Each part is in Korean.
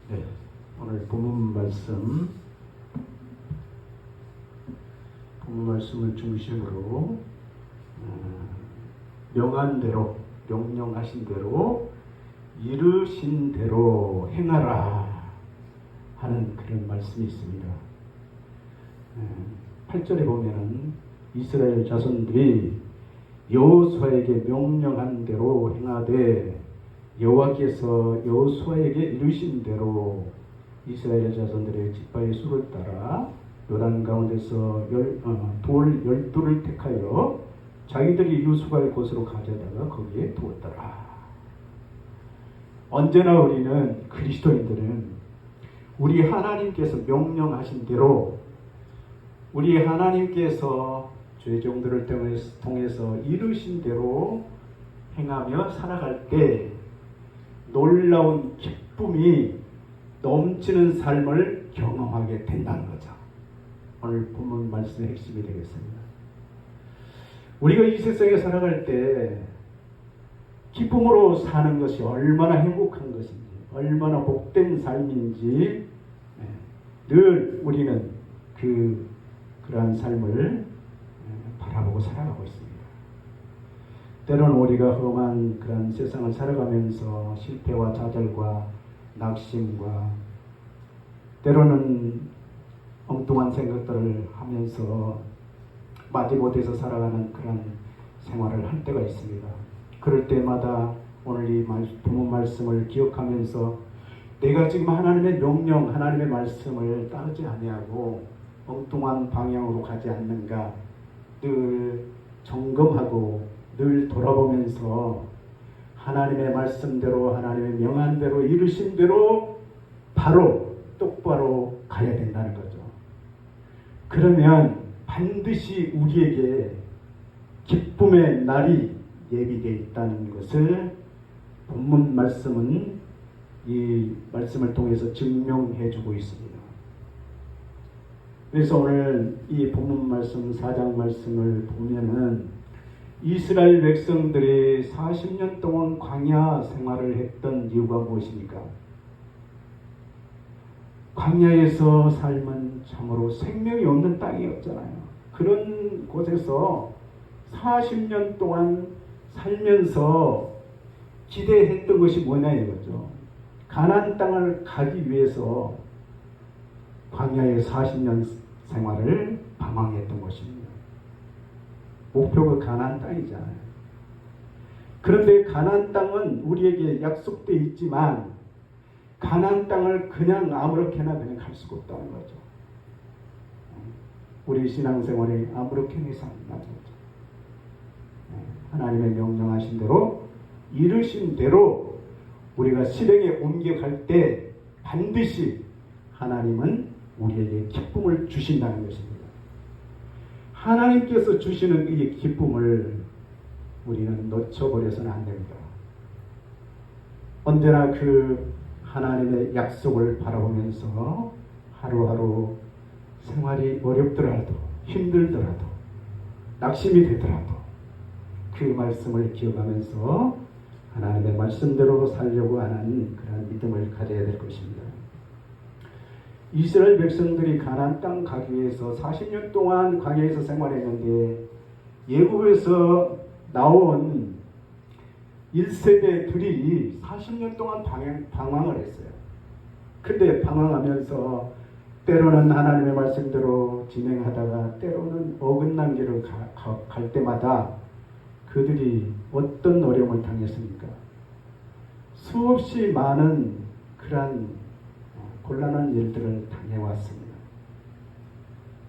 네, 오늘 본문 말씀을 중심으로 명한 대로, 명령하신 대로, 이르신 대로 행하라 하는 그런 말씀이 있습니다. 8절에 보면은 이스라엘 자손들이 여호수아에게 명령한 대로 행하되 여호와께서 여호수아에게 이르신 대로 이스라엘 자손들의 지파의 수를 따라 요단 가운데서 돌 12를 택하여 자기들이 유숙할 곳으로 가져다가 거기에 두었더라. 언제나 우리는 그리스도인들은 우리 하나님께서 명령하신 대로, 우리 하나님께서 죄종들을 통해서 이루신 대로 행하며 살아갈 때 놀라운 기쁨이 넘치는 삶을 경험하게 된다는 거죠. 오늘 본문 말씀의 핵심이 되겠습니다. 우리가 이 세상에 살아갈 때 기쁨으로 사는 것이 얼마나 행복한 것인지, 얼마나 복된 삶인지 늘 우리는 그러한 삶을 바라보고 살아가고 있습니다. 때로는 우리가 험한 그런 세상을 살아가면서 실패와 좌절과 낙심과 때로는 엉뚱한 생각들을 하면서 마지못해서 살아가는 그런 생활을 할 때가 있습니다. 그럴 때마다 오늘 이 본문 말씀을 기억하면서 내가 지금 하나님의 명령, 하나님의 말씀을 따르지 아니하고 엉뚱한 방향으로 가지 않는가 늘 점검하고 늘 돌아보면서 하나님의 말씀대로, 하나님의 명한대로, 이루신 대로 바로 똑바로 가야 된다는 거죠. 그러면 반드시 우리에게 기쁨의 날이 예비되어 있다는 것을 본문 말씀은 이 말씀을 통해서 증명해 주고 있습니다. 그래서 오늘 이 본문 말씀 4장 말씀을 보면은 이스라엘 백성들이 40년 동안 광야 생활을 했던 이유가 무엇입니까? 광야에서 삶은 참으로 생명이 없는 땅이었잖아요. 그런 곳에서 40년 동안 살면서 기대했던 것이 뭐냐 이거죠. 가나안 땅을 가기 위해서 광야의 40년 생활을 방황했던 것입니다. 목표가 가나안 땅이잖아요. 그런데 가나안 땅은 우리에게 약속되어 있지만 가나안 땅을 그냥 아무렇게나 그냥 갈 수가 없다는 거죠. 우리 신앙생활이 아무렇게나 해서 안 맞죠. 하나님의 명령하신 대로, 이르신 대로 우리가 실행에 옮겨갈 때 반드시 하나님은 우리에게 기쁨을 주신다는 것입니다. 하나님께서 주시는 이 기쁨을 우리는 놓쳐버려서는 안 됩니다. 언제나 그 하나님의 약속을 바라보면서 하루하루 생활이 어렵더라도, 힘들더라도, 낙심이 되더라도 그 말씀을 기억하면서 하나님의 말씀대로 살려고 하는 그런 믿음을 가져야 될 것입니다. 이스라엘 백성들이 가나안 땅 가기 위해서 40년 동안 광야에서 생활했는데 예굽에서 나온 1세대들이 40년 동안 방황을 했어요. 근데 방황하면서 때로는 하나님의 말씀대로 진행하다가 때로는 어긋난 길을 갈 때마다 그들이 어떤 어려움을 당했습니까? 수없이 많은 그런 곤란한 일들을 당해왔습니다.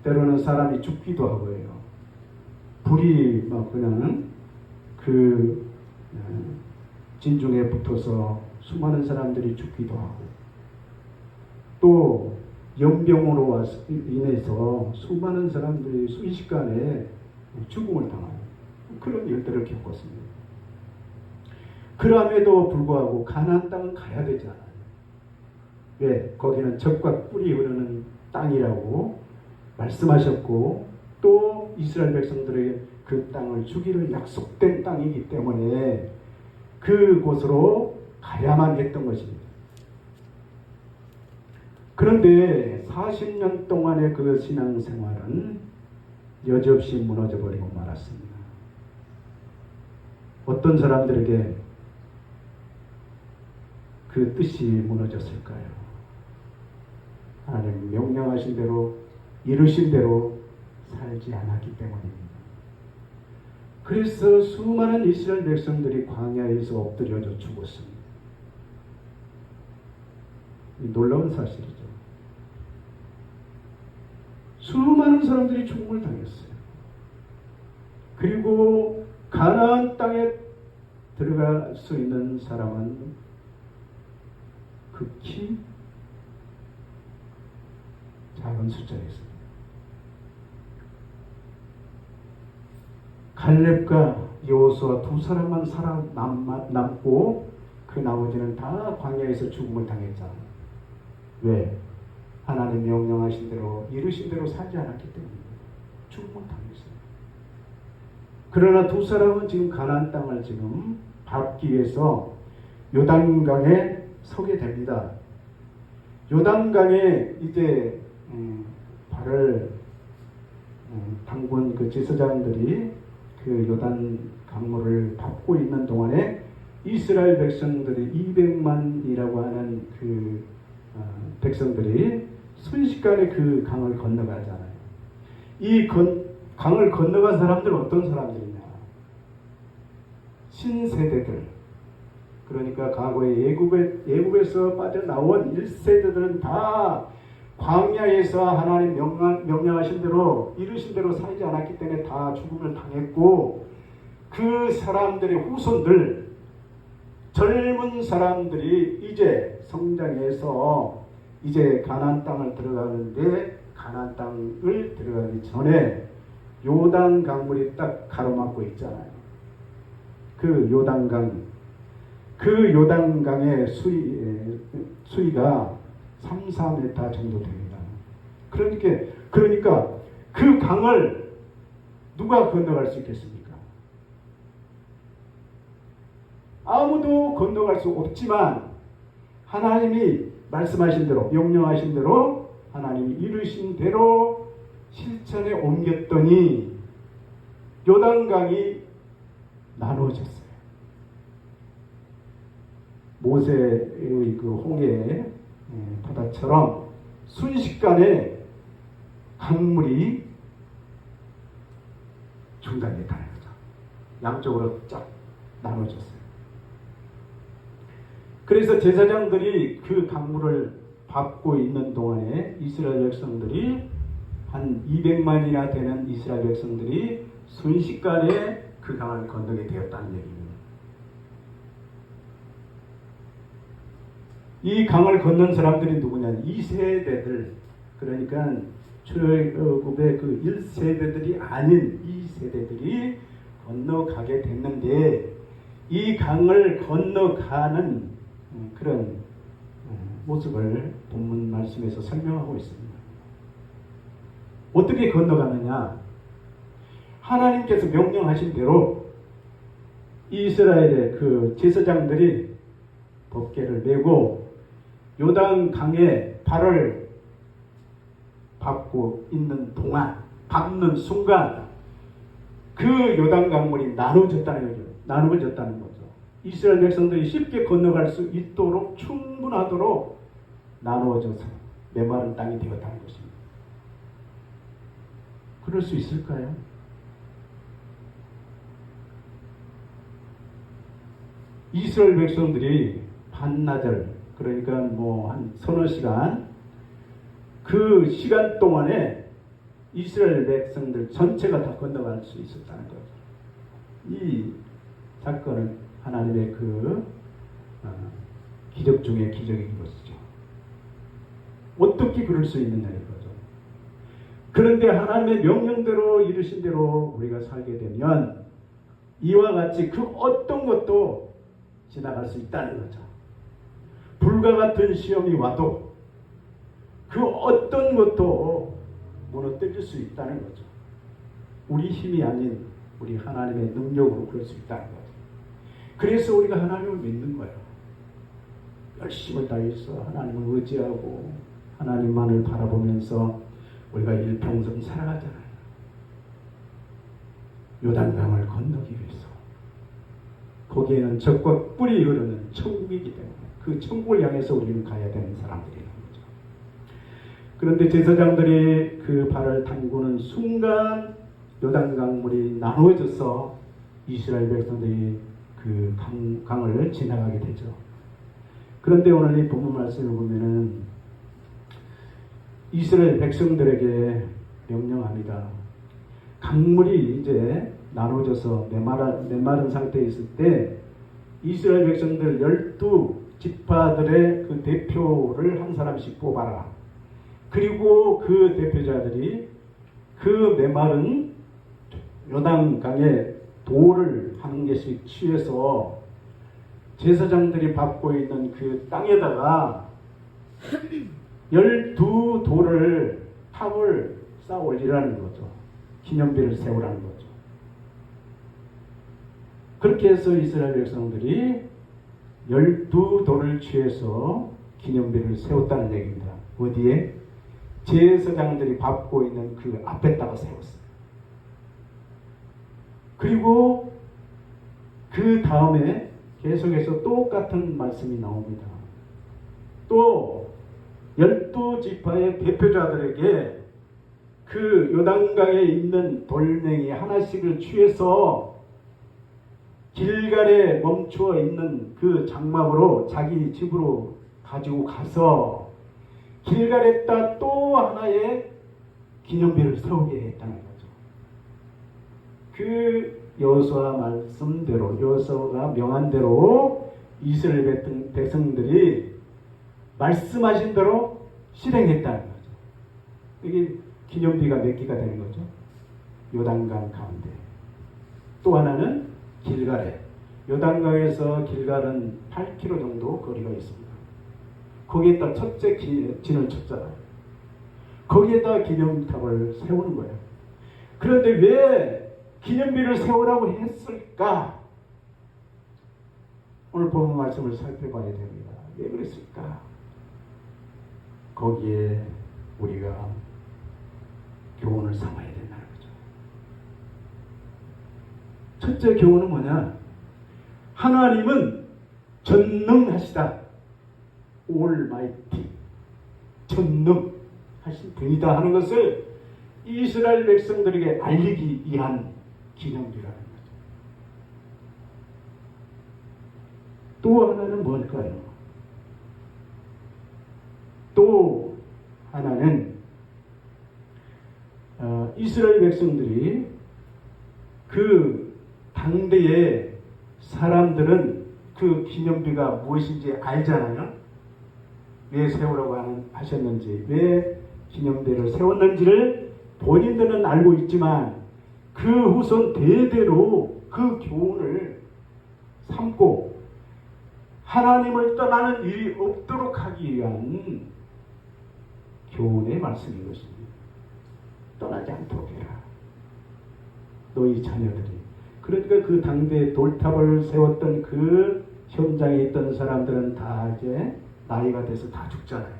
때로는 사람이 죽기도 하고요. 불이 막 그냥 진중에 붙어서 수많은 사람들이 죽기도 하고 또 연병으로 인해서 수많은 사람들이 순식간에 죽음을 당하는 그런 일들을 겪었습니다. 그럼에도 불구하고 가나안 땅은 가야 되잖아요. 왜? 거기는 젖과 꿀이 흐르는 땅이라고 말씀하셨고 또 이스라엘 백성들에게 그 땅을 주기를 약속된 땅이기 때문에 그곳으로 가야만 했던 것입니다. 그런데 40년 동안의 그 신앙생활은 여지없이 무너져버리고 말았습니다. 어떤 사람들에게 그 뜻이 무너졌을까요? 하나님 명령하신 대로 이루신 대로 살지 않았기 때문입니다. 그래서 수많은 이스라엘 백성들이 광야에서 엎드려져 죽었습니다. 놀라운 사실이죠. 수많은 사람들이 죽음을 당했어요. 그리고 가나안 땅에 들어갈 수 있는 사람은 극히 작은 숫자였습니다. 갈렙과 여호수아 두 사람만 살아남고 그 나머지는 다 광야에서 죽음을 당했잖아요. 왜? 하나님 명령하신 대로 이루신 대로 살지 않았기 때문입니다. 죽음을 당했어요. 그러나 두 사람은 지금 가나안 땅을 지금 밟기 위해서 요단강에 서게 됩니다. 요단강에 이제 발을 담근 그 제사장들이 그 요단 강물을 밟고 있는 동안에 이스라엘 백성들이 200만이라고 하는 그 백성들이 순식간에 그 강을 건너가잖아요. 이 강을 건너간 사람들은 어떤 사람들이냐? 신세대들. 그러니까 과거에 애굽에서 빠져나온 1세대들은 다 광야에서 하나님 명령하신 대로 이루신 대로 살지 않았기 때문에 다 죽음을 당했고, 그 사람들의 후손들, 젊은 사람들이 이제 성장해서 이제 가나안 땅을 들어가는데, 가나안 땅을 들어가기 전에 요단 강물이 딱 가로막고 있잖아요. 그 요단강의 수위가 3, 4m 정도 됩니다. 그러니까 그 강을 누가 건너갈 수 있겠습니까? 아무도 건너갈 수 없지만 하나님이 말씀하신 대로, 명령하신 대로, 하나님이 이루신 대로 실천에 옮겼더니 요단강이 나누어졌어요. 모세의 그 홍해 바다처럼 순식간에 강물이 중단됐다는 거죠. 양쪽으로 쫙 나눠졌어요. 그래서 제사장들이 그 강물을 밟고 있는 동안에 이스라엘 백성들이 한 200만이나 되는 이스라엘 백성들이 순식간에 그 강을 건너게 되었다는 얘기입니다. 이 강을 건넌 사람들이 누구냐? 2세대들, 그러니까 출애굽의 그 1세대들이 아닌 2세대들이 건너가게 됐는데, 이 강을 건너가는 그런 모습을 본문 말씀에서 설명하고 있습니다. 어떻게 건너가느냐? 하나님께서 명령하신 대로 이스라엘의 그 제사장들이 법궤를 메고 요단 강에 발을 밟고 있는 동안, 밟는 순간 그 요단 강물이 나누어졌다는 거죠. 이스라엘 백성들이 쉽게 건너갈 수 있도록, 충분하도록 나누어져서 메마른 땅이 되었다는 것입니다. 그럴 수 있을까요? 이스라엘 백성들이 반나절, 그러니까 뭐 한 서너 시간, 그 시간 동안에 이스라엘 백성들 전체가 다 건너갈 수 있었다는 거죠. 이 사건은 하나님의 그 기적 중에 기적인 것이죠. 어떻게 그럴 수 있느냐 이거죠. 그런데 하나님의 명령대로 이루신 대로 우리가 살게 되면 이와 같이 그 어떤 것도 지나갈 수 있다는 거죠. 불과 같은 시험이 와도 그 어떤 것도 무너뜨릴 수 있다는 거죠. 우리 힘이 아닌 우리 하나님의 능력으로 그럴 수 있다는 거죠. 그래서 우리가 하나님을 믿는 거예요. 열심을 다해서 하나님을 의지하고 하나님만을 바라보면서 우리가 일평생 살아가잖아요. 요단강을 건너기 위해서. 거기에는 적과 뿔이 흐르는 천국이기 때문에 그 천국을 향해서 우리는 가야 되는 사람들이라는 거죠. 그런데 제사장들이 그 발을 담그는 순간 요단강물이 나누어져서 이스라엘 백성들이 그 강을 지나가게 되죠. 그런데 오늘 이 본문 말씀을 보면은 이스라엘 백성들에게 명령합니다. 강물이 이제 나눠져서 메마른 상태에 있을 때 이스라엘 백성들 12지파들의 그 대표를 한 사람씩 뽑아라. 그리고 그 대표자들이 그 메마른 요단강에 돌을 한 개씩 취해서 제사장들이 밟고 있는 그 땅에다가 12돌을 탑을 쌓아 올리라는 거죠. 기념비를 세우라는 거죠. 그렇게 해서 이스라엘 백성들이 12돌을 취해서 기념비를 세웠다는 얘기입니다. 어디에? 제사장들이 밟고 있는 그 앞에다가 세웠어요. 그리고 그 다음에 계속해서 똑같은 말씀이 나옵니다. 또 12지파의 대표자들에게 그 요단강에 있는 돌멩이 하나씩을 취해서 길갈에 멈추어 있는 그 장막으로 자기 집으로 가지고 가서 길갈에다 또 하나의 기념비를 세우게 했다는 거죠. 그 여호수아 말씀대로, 여호수아가 명한 대로 이스라엘 백성들이 말씀하신 대로 실행했다는 거죠. 이게 기념비가 몇 개가 되는 거죠? 요단강 가운데. 또 하나는 길갈에. 요단강에서 길갈은 8km 정도 거리가 있습니다. 거기에다 첫째 진을 쳤잖아요. 거기에다 기념탑을 세우는 거예요. 그런데 왜 기념비를 세우라고 했을까? 오늘 본문 말씀을 살펴봐야 됩니다. 왜 그랬을까? 거기에 우리가 교훈을 삼아야 된다는 거죠. 첫째 교훈은 뭐냐? 하나님은 전능하시다. 올마이티. 전능하신 분이다 하는 것을 이스라엘 백성들에게 알리기 위한 기념비라는 거죠. 또 하나는 뭘까요? 또 하나는 이스라엘 백성들이 그 당대의 사람들은 그 기념비가 무엇인지 알잖아요. 왜 세우라고 하셨는지, 왜 기념비를 세웠는지를 본인들은 알고 있지만 그 후손 대대로 그 교훈을 삼고 하나님을 떠나는 일이 없도록 하기 위한 교훈의 말씀인 것입니다. 떠나지 않도록 해라. 너희 자녀들이. 그러니까 그 당대에 돌탑을 세웠던 그 현장에 있던 사람들은 다 이제 나이가 돼서 다 죽잖아요.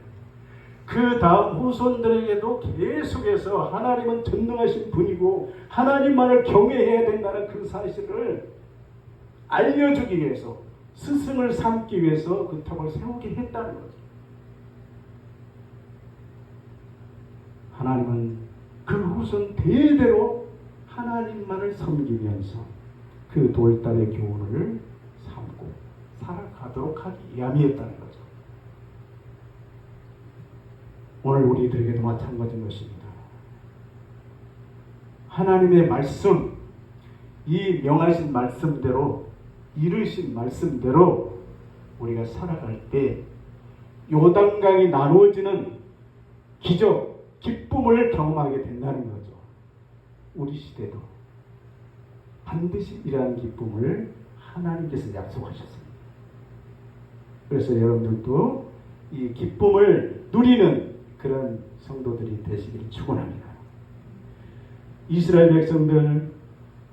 그 다음 후손들에게도 계속해서 하나님은 전능하신 분이고 하나님만을 경외해야 된다는 그 사실을 알려주기 위해서, 스승을 삼기 위해서 그 탑을 세우게 했다는 거죠. 하나님은 그 후손 대대로 하나님만을 섬기면서 그 돌탑의 교훈을 삼고 살아가도록 하기 위함이었다는 거죠. 오늘 우리들에게도 마찬가지인 것입니다. 하나님의 말씀, 이 명하신 말씀대로, 이르신 말씀대로 우리가 살아갈 때 요단강이 나누어지는 기적, 기쁨을 경험하게 된다는 거죠. 우리 시대도 반드시 이러한 기쁨을 하나님께서 약속하셨습니다. 그래서 여러분들도 이 기쁨을 누리는 그런 성도들이 되시기를 축원합니다. 이스라엘 백성들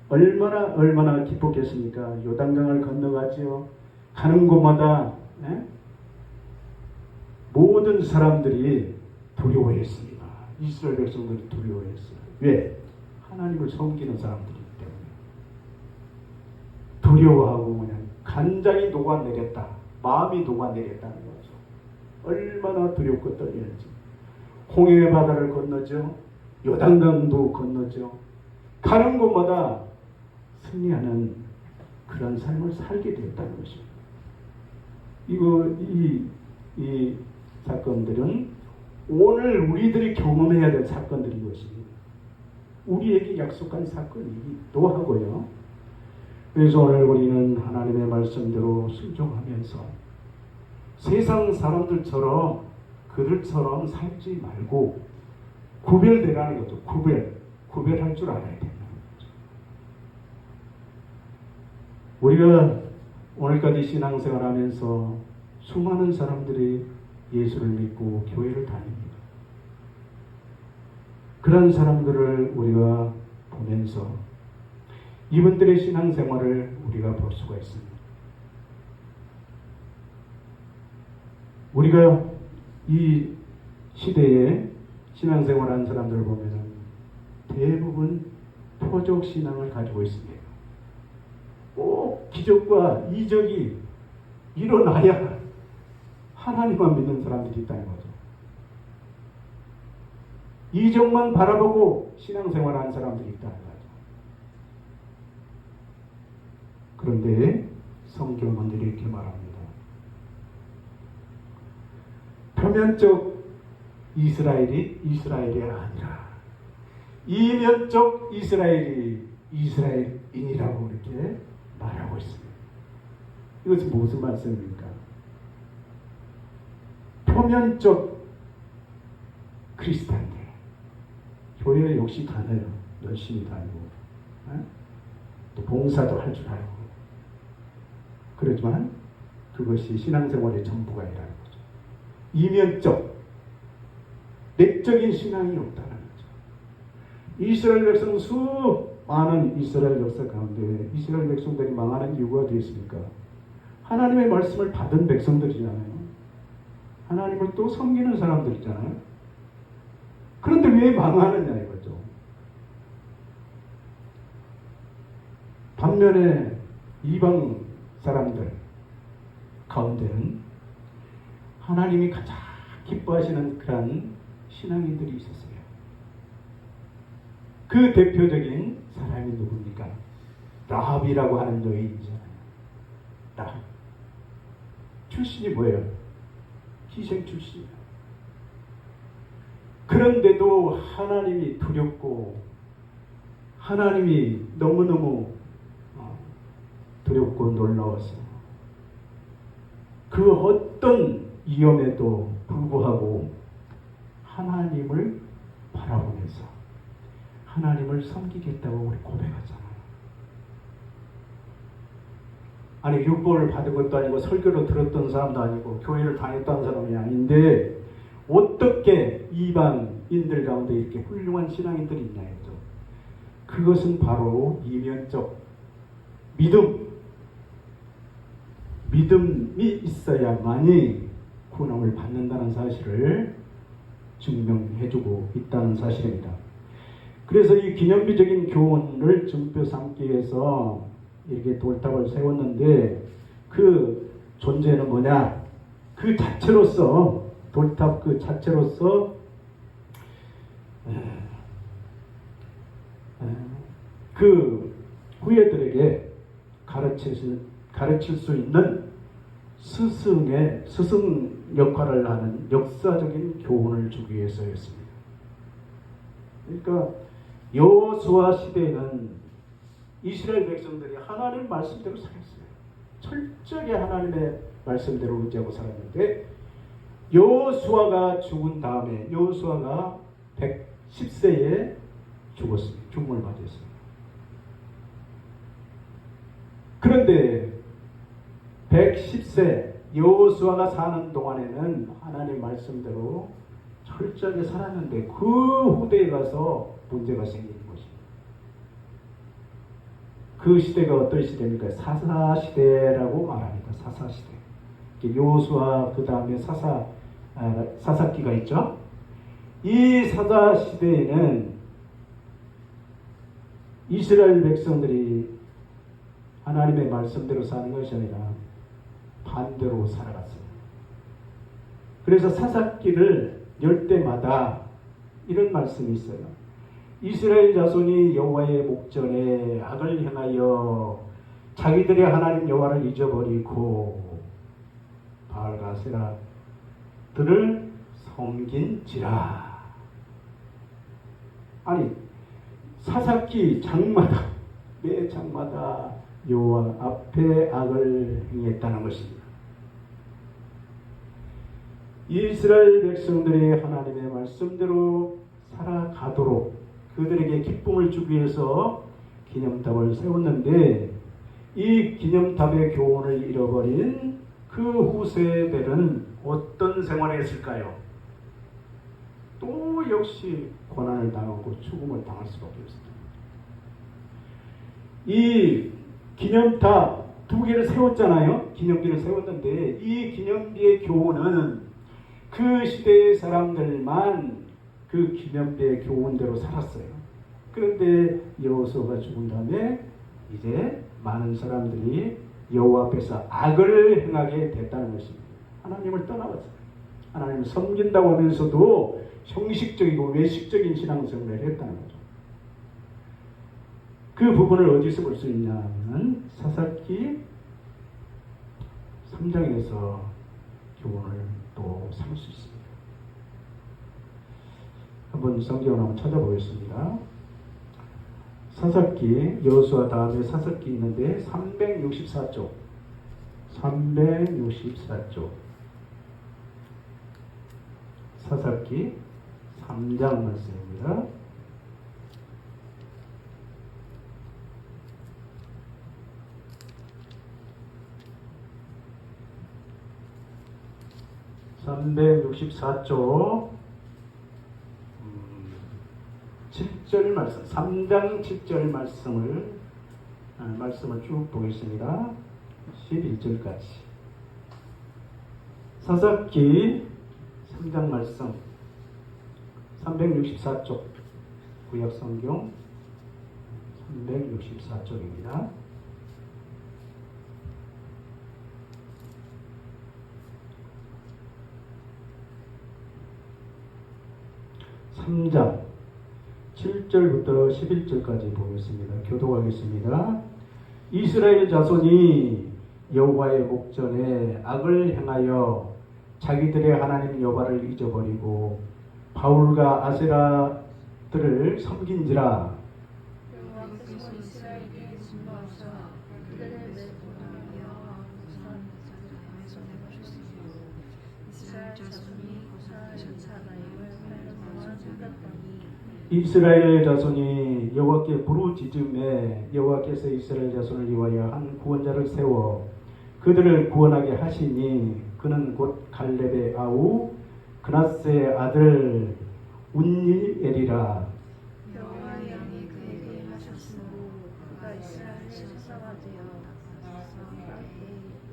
얼마나 기뻤겠습니까? 요단강을 건너가지요. 가는 곳마다 모든 사람들이 두려워했습니다. 이스라엘 백성들이 두려워했어요. 왜? 하나님을 섬기는 사람들이기 때문에. 두려워하고 그냥 간장이 녹아내렸다. 마음이 녹아내렸다는 거죠. 얼마나 두렵고 떨리는지. 홍해 바다를 건너죠. 요단강도 건너죠. 가는 곳마다 승리하는 그런 삶을 살게 됐다는 것입니다. 이 사건들은 오늘 우리들이 경험해야 될 사건들인 것입니다. 우리에게 약속한 사건이기도 하고요. 그래서 오늘 우리는 하나님의 말씀대로 순종하면서 세상 사람들처럼 그들처럼 살지 말고 구별되라는 거죠. 구별할 줄 알아야 된다는 거죠. 우리가 오늘까지 신앙생활하면서 수많은 사람들이 예수를 믿고 교회를 다닙니다. 그런 사람들을 우리가 보면서 이분들의 신앙생활을 우리가 볼 수가 있습니다. 우리가 이 시대에 신앙생활하는 사람들을 보면 대부분 표적 신앙을 가지고 있습니다. 꼭 기적과 이적이 일어나야 하나님만 믿는 사람들이 있다는 거죠. 이적만 바라보고 신앙생활하는 사람들이 있다는 거죠. 그런데 성경은 이렇게 말합니다. 표면적 이스라엘이 아니라 이면적 이스라엘이 이스라엘인이라고 이렇게 말하고 있습니다. 이것은 무슨 말씀입니까? 표면적 크리스찬들, 교회 역시 다녀요. 열심히 다니고, 또 봉사도 할 줄 알고. 그렇지만 그것이 신앙생활의 전부가 아니라는 거죠. 이면적, 내적인 신앙이 없다는 거죠. 이스라엘 백성 수많은 이스라엘 역사 가운데 이스라엘 백성들이 망하는 이유가 어디 있습니까? 하나님의 말씀을 받은 백성들이잖아요. 하나님을 또 섬기는 사람들이잖아요. 그런데 왜 망하느냐 이거죠. 반면에 이방 사람들 가운데는 하나님이 가장 기뻐하시는 그런 신앙인들이 있었어요. 그 대표적인 사람이 누굽니까? 라합이라고 하는 여인이잖아요. 라합. 출신이 뭐예요? 희생 출신이에요. 그런데도 하나님이 두렵고 하나님이 너무너무 두렵고 놀라워서 그 어떤 위험에도 불구하고 하나님을 바라보면서 하나님을 섬기겠다고 우리 고백하잖아요. 아니 율법을 받은 것도 아니고 설교를 들었던 사람도 아니고 교회를 다녔던 사람이 아닌데 어떻게 이방인들 가운데 이렇게 훌륭한 신앙인들이 있냐 이거죠. 그것은 바로 이면적 믿음이 있어야만이 구원을 받는다는 사실을 증명해주고 있다는 사실입니다. 그래서 이 기념비적인 교훈을 증표 삼기 위해서 이렇게 돌탑을 세웠는데 그 존재는 뭐냐? 그 자체로서 돌탑 그 자체로서 그 후예들에게 가르칠 수 있는 스승 역할을 하는 역사적인 교훈을 주기 위해서였습니다. 그러니까 여호수아 시대에는 이스라엘 백성들이 하나님 말씀대로 살았어요. 철저하게 하나님의 말씀대로 의지하고 살았는데 여호수아가 죽은 다음에 여호수아가 110세에 죽었습니다. 죽음을 맞이했습니다. 그런데 110세 여호수아가 사는 동안에는 하나님 말씀대로 철저하게 살았는데 그 후대에 가서 문제가 생기는 것입니다. 그 시대가 어떤 시대입니까? 사사시대라고 말합니다. 사사시대. 여호수아 그 다음에 사사기가 있죠. 이 사자 시대에는 이스라엘 백성들이 하나님의 말씀대로 사는 것이 아니라 반대로 살아갔어요. 그래서 사사기를 열 때마다 이런 말씀이 있어요. 이스라엘 자손이 여호와의 목전에 악을 행하여 자기들의 하나님 여호와를 잊어버리고 바알과 아세라들을 섬긴지라. 아니, 사사기 장마다, 매 장마다 여호와 앞에 악을 행했다는 것입니다. 이스라엘 백성들이 하나님의 말씀대로 살아가도록 그들에게 기쁨을 주기 위해서 기념탑을 세웠는데, 이 기념탑의 교훈을 잃어버린 그 후세들은 어떤 생활을 했을까요? 또 역시 고난을 당하고 죽음을 당할 수밖에 없습니다. 이 기념탑 두 개를 세웠잖아요. 기념비를 세웠는데 이 기념비의 교훈은 그 시대의 사람들만 그 기념비의 교훈대로 살았어요. 그런데 여호수아가 죽은 다음에 이제 많은 사람들이 여호와 앞에서 악을 행하게 됐다는 것입니다. 하나님을 떠나갔어요. 하나님을 섬긴다고 하면서도 형식적이고 외식적인 신앙생활을 했다는 거죠. 그 부분을 어디서 볼 수 있냐면 사사기 3장에서 교훈을 또 삼을 수 있습니다. 한번 성경을 한번 찾아보겠습니다. 사사기, 여호수아 다음에 사사기 있는데 364쪽 364쪽 사사기 3장 말씀입니다. (364쪽) 7절 말씀, 3장 7절 말씀을 쭉 보겠습니다. 11절까지. 사사기 3장 말씀, 364쪽, 구약성경 364쪽입니다. (3장) 7절부터 11절까지 보겠습니다. 교독하겠습니다. 이스라엘 자손이 여호와의 목전에 악을 행하여 자기들의 하나님 여호와를 잊어버리고 바울과 아세라들을 섬긴지라. 여호와께서 이스라엘에게 진노하사 그들을 매도하여 손에 버리시고 이스라엘 자손이 고사하신 사나임을 팔려나와 죽였더니 이스라엘 자손이 여호와께 부르짖음에 여호와께서 이스라엘 자손을 위하여 한 구원자를 세워 그들을 구원하게 하시니 그는 곧 갈렙의 아우 그나스의 아들 운니엘이라. 여호와의 영이 그에게 임하셨으므로 그가 이스라엘을 실사하되어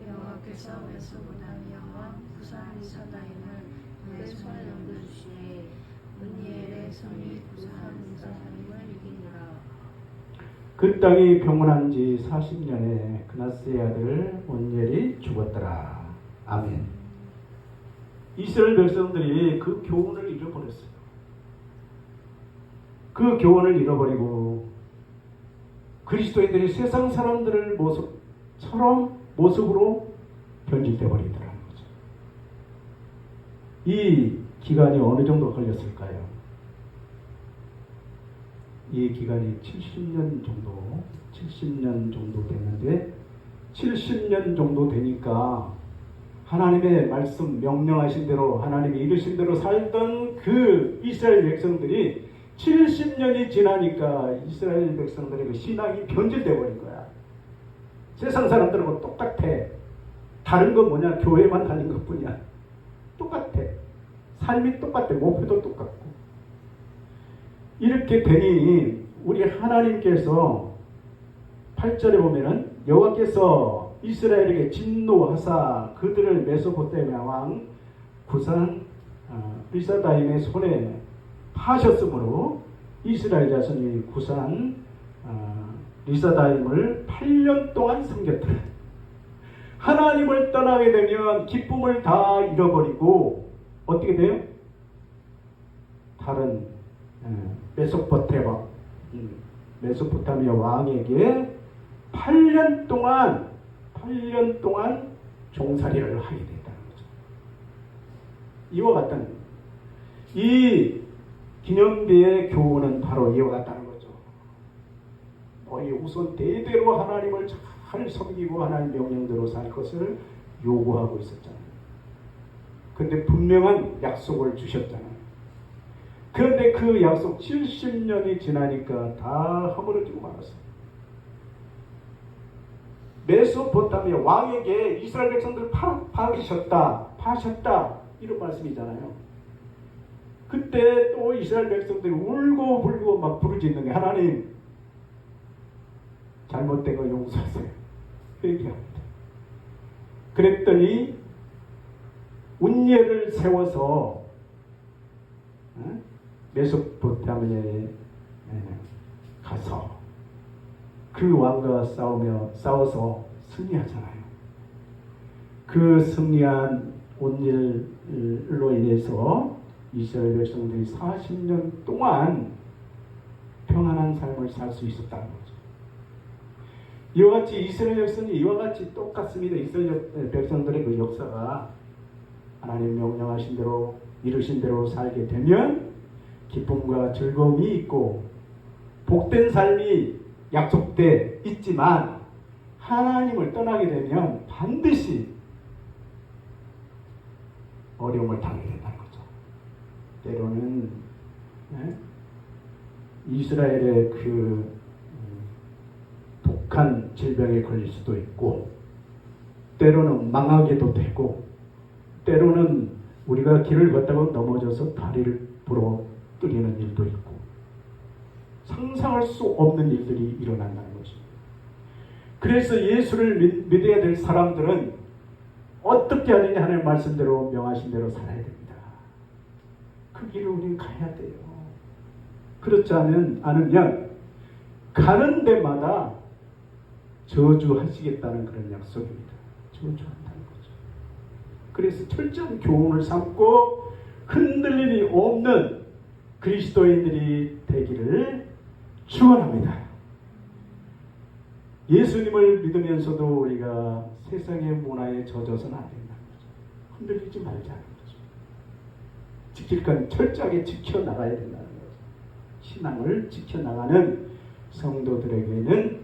여호와께서 메소포타미아와 구사한 사나임을 그의 손에 넘겨주시니 운니엘의 손이 구사한 사나임을 이기니라. 그 땅이 평온한 지 40년에 그나스의 아들 온니엘이 죽었더라. 아멘. 이스라엘 백성들이 그 교훈을 잃어버렸어요. 그 교훈을 잃어버리고 그리스도인들이 세상 사람들을 모습으로 변질되어 버리더라는 거죠. 이 기간이 어느 정도 걸렸을까요? 이 기간이 70년 정도 됐는데 70년 정도 되니까 하나님의 말씀 명령하신 대로 하나님이 이르신 대로 살던 그 이스라엘 백성들이 70년이 지나니까 이스라엘 백성들의 그 신앙이 변질되어 버린 거야. 세상 사람들하고 똑같아. 다른 건 뭐냐? 교회만 다닌 것뿐이야. 똑같아. 삶이 똑같아. 목표도 똑같고. 이렇게 되니 우리 하나님께서 8절에 보면은 여호와께서 이스라엘에게 진노하사 그들을 메소포타미아 왕 구산 리사다임의 손에 하셨으므로 이스라엘 자손이 구산 리사다임을 8년 동안 섬겼다. 하나님을 떠나게 되면 기쁨을 다 잃어버리고 어떻게 돼요? 다른 메소포타미아 왕에게 8년 동안 종살이를 하게 됐다는 거죠. 이와 같다는 거예요. 이 기념비의 교훈은 바로 이와 같다는 거죠. 너희 우선 대대로 하나님을 잘 섬기고 하나님 명령대로 살 것을 요구하고 있었잖아요. 그런데 분명한 약속을 주셨잖아요. 그런데 그 약속 70년이 지나니까 다 허물어지고 말았어요. 메소포타미아 왕에게 이스라엘 백성들 파셨다 이런 말씀이잖아요. 그때 또 이스라엘 백성들이 울고 불고 막 부르짖는 게 하나님 잘못된 거 용서하세요. 회개합니다. 그랬더니 운예를 세워서 메소포타미아에 가서 그 왕과 싸워서 승리하잖아요. 그 승리한 온일로 인해서 이스라엘 백성들이 40년 동안 평안한 삶을 살 수 있었다는 거죠. 이와 같이 이스라엘 백성이 이와 같이 똑같습니다. 이스라엘 백성들의 그 역사가 하나님 명령하신 대로 이루신 대로 살게 되면 기쁨과 즐거움이 있고 복된 삶이 약속돼 있지만 하나님을 떠나게 되면 반드시 어려움을 당하게 된다는 거죠. 때로는 이스라엘의 그 독한 질병에 걸릴 수도 있고 때로는 망하게도 되고 때로는 우리가 길을 걷다가 넘어져서 다리를 부러뜨리는 일도 있고 상상할 수 없는 일들이 일어난다는 것입니다. 그래서 예수를 믿어야 될 사람들은 어떻게 하느냐 하는 말씀대로 명하신 대로 살아야 됩니다. 그 길을 우리는 가야 돼요. 그렇지 않으면 가는 데마다 저주하시겠다는 그런 약속입니다. 저주한다는 거죠. 그래서 철저한 교훈을 삼고 흔들림이 없는 그리스도인들이 되기를 축원합니다. 예수님을 믿으면서도 우리가 세상의 문화에 젖어서는 안 된다는 거죠. 흔들리지 말자는 거죠. 지킬 건 철저하게 지켜나가야 된다는 거죠. 신앙을 지켜나가는 성도들에게는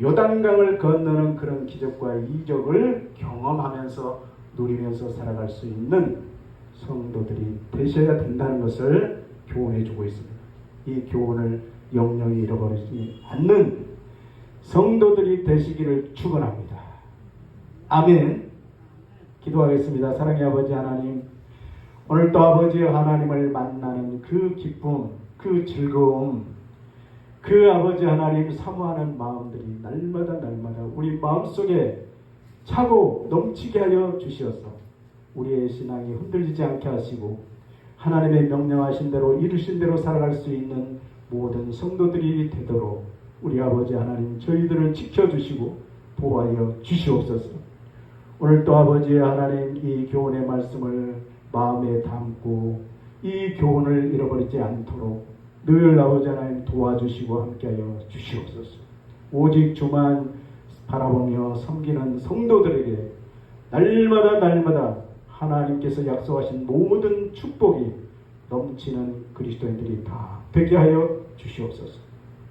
요단강을 건너는 그런 기적과 이적을 경험하면서 누리면서 살아갈 수 있는 성도들이 되셔야 된다는 것을 교훈해 주고 있습니다. 이 교훈을 영영히 잃어버리지 않는 성도들이 되시기를 축원합니다. 아멘. 기도하겠습니다. 사랑의 아버지 하나님, 오늘도 아버지 하나님을 만나는 그 기쁨, 그 즐거움, 그 아버지 하나님 사모하는 마음들이 날마다 우리 마음속에 차고 넘치게 하여 주시어서 우리의 신앙이 흔들리지 않게 하시고 하나님의 명령하신 대로 이루신 대로 살아갈 수 있는 모든 성도들이 되도록 우리 아버지 하나님 저희들을 지켜주시고 보호하여 주시옵소서. 오늘 또 아버지 하나님 이 교훈의 말씀을 마음에 담고 이 교훈을 잃어버리지 않도록 늘 아버지 하나님 도와주시고 함께하여 주시옵소서. 오직 주만 바라보며 섬기는 성도들에게 날마다 하나님께서 약속하신 모든 축복이 넘치는 그리스도인들이 다 되게 하여 주시옵소서.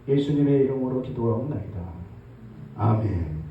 예수님의 이름으로 기도하옵나이다. 아멘.